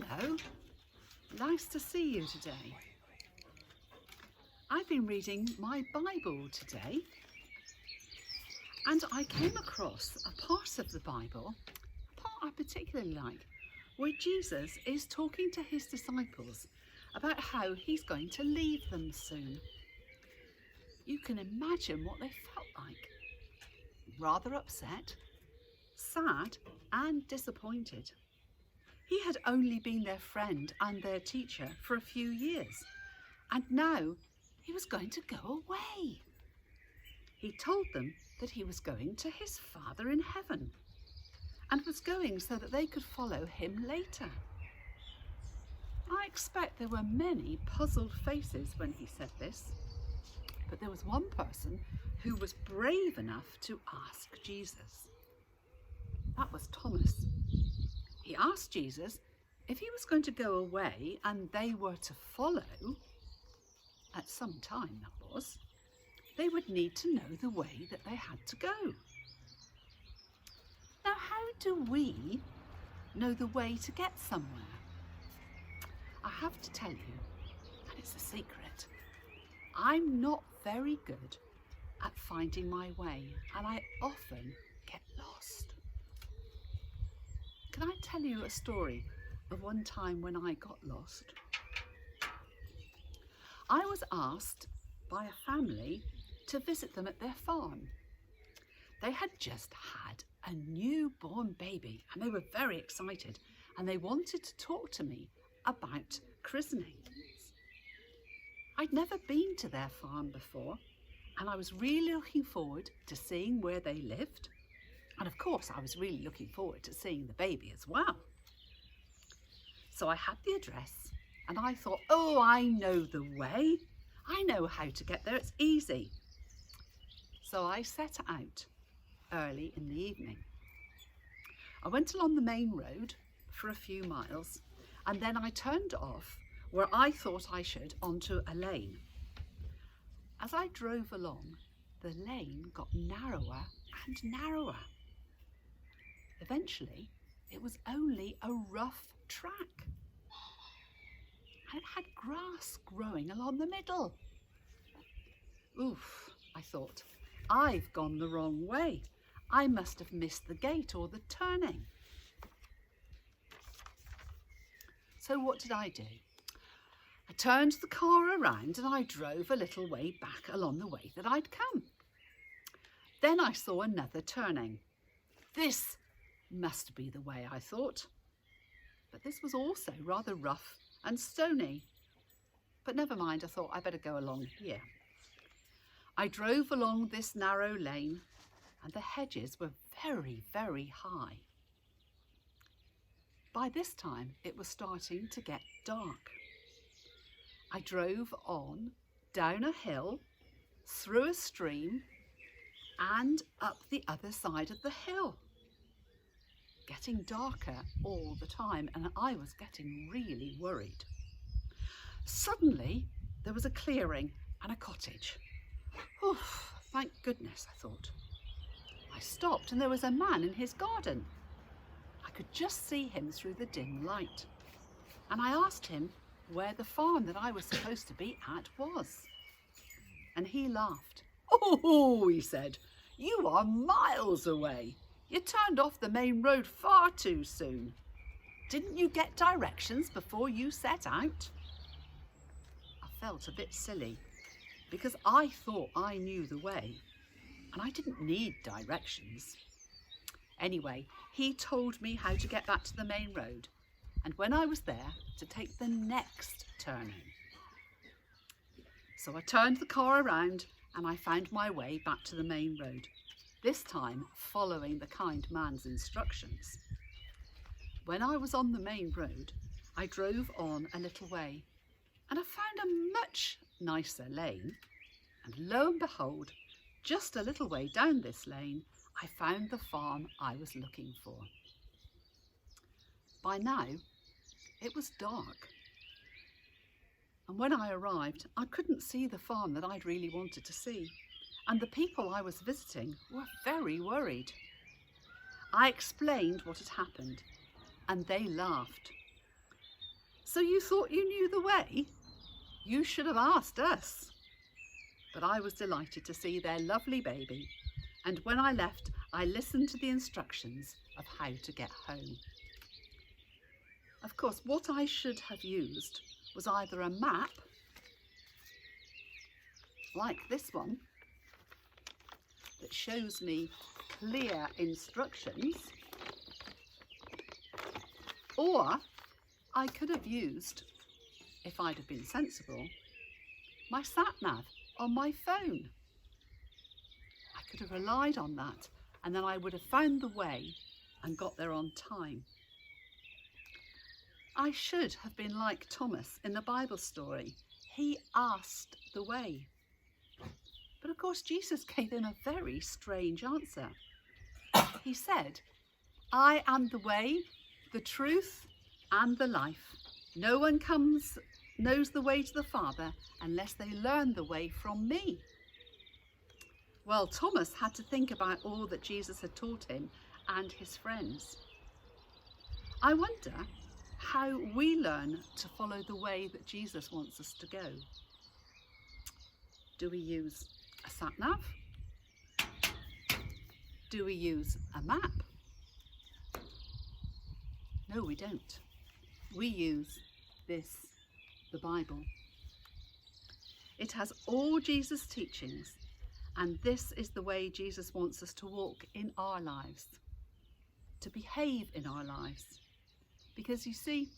Hello, nice to see you today. I've been reading my Bible today and I came across a part of the Bible, a part I particularly like, where Jesus is talking to his disciples about how he's going to leave them soon. You can imagine what they felt like. Rather upset, sad and disappointed. He had only been their friend and their teacher for a few years, and now he was going to go away. He told them that he was going to his Father in heaven and was going so that they could follow him later. I expect there were many puzzled faces when he said this, but there was one person who was brave enough to ask Jesus. That was Thomas. He asked Jesus if he was going to go away and they were to follow, at some time that was, they would need to know the way that they had to go. Now, how do we know the way to get somewhere? I have to tell you, and it's a secret, I'm not very good at finding my way, and I often get lost. Can I tell you a story of one time when I got lost? I was asked by a family to visit them at their farm. They had just had a newborn baby and they were very excited and they wanted to talk to me about christenings. I'd never been to their farm before and I was really looking forward to seeing where they lived. And of course, I was really looking forward to seeing the baby as well. So I had the address and I thought, oh, I know the way. I know how to get there, it's easy. So I set out early in the evening. I went along the main road for a few miles and then I turned off where I thought I should onto a lane. As I drove along, the lane got narrower and narrower. Eventually, it was only a rough track. And it had grass growing along the middle. Oof, I thought, I've gone the wrong way. I must have missed the gate or the turning. So what did I do? I turned the car around and I drove a little way back along the way that I'd come. Then I saw another turning. This must be the way, I thought. But this was also rather rough and stony. But never mind, I thought I better go along here. I drove along this narrow lane and the hedges were very, very high. By this time it was starting to get dark. I drove on down a hill, through a stream and up the other side of the hill. Getting darker all the time and I was getting really worried. Suddenly there was a clearing and a cottage. Oh, thank goodness, I thought. I stopped and there was a man in his garden. I could just see him through the dim light. And I asked him where the farm that I was supposed to be at was. And he laughed. Oh, he said, you are miles away. You turned off the main road far too soon. Didn't you get directions before you set out? I felt a bit silly because I thought I knew the way and I didn't need directions. Anyway, he told me how to get back to the main road and when I was there to take the next turning. So I turned the car around and I found my way back to the main road. This time following the kind man's instructions. When I was on the main road, I drove on a little way and I found a much nicer lane. And lo and behold, just a little way down this lane, I found the farm I was looking for. By now, it was dark. And when I arrived, I couldn't see the farm that I'd really wanted to see. And the people I was visiting were very worried. I explained what had happened and they laughed. So you thought you knew the way? You should have asked us. But I was delighted to see their lovely baby, and when I left, I listened to the instructions of how to get home. Of course, what I should have used was either a map, like this one, that shows me clear instructions, or I could have used, if I'd have been sensible, my sat-nav on my phone. I could have relied on that, and then I would have found the way and got there on time. I should have been like Thomas in the Bible story. He asked the way. But of course, Jesus gave him a very strange answer. He said, I am the way, the truth, and the life. No one knows the way to the Father unless they learn the way from me. Well, Thomas had to think about all that Jesus had taught him and his friends. I wonder how we learn to follow the way that Jesus wants us to go. Do we use a sat-nav? Do we use a map? No, we don't. We use this, the Bible. It has all Jesus' teachings, and this is the way Jesus wants us to walk in our lives, to behave in our lives. Because you see,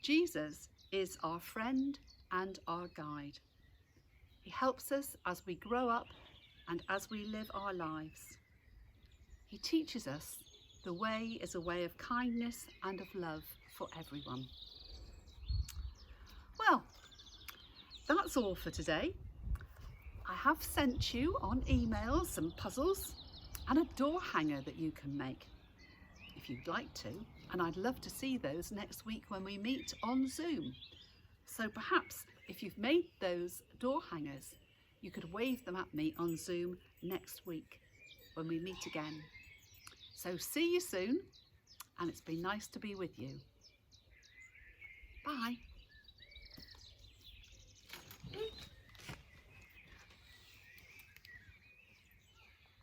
Jesus is our friend and our guide. He helps us as we grow up and as we live our lives. He teaches us the way is a way of kindness and of love for everyone. Well, that's all for today. I have sent you on email some puzzles and a door hanger that you can make if you'd like to, and I'd love to see those next week when we meet on Zoom. So perhaps if you've made those door hangers, you could wave them at me on Zoom next week when we meet again. So see you soon, and it's been nice to be with you. Bye.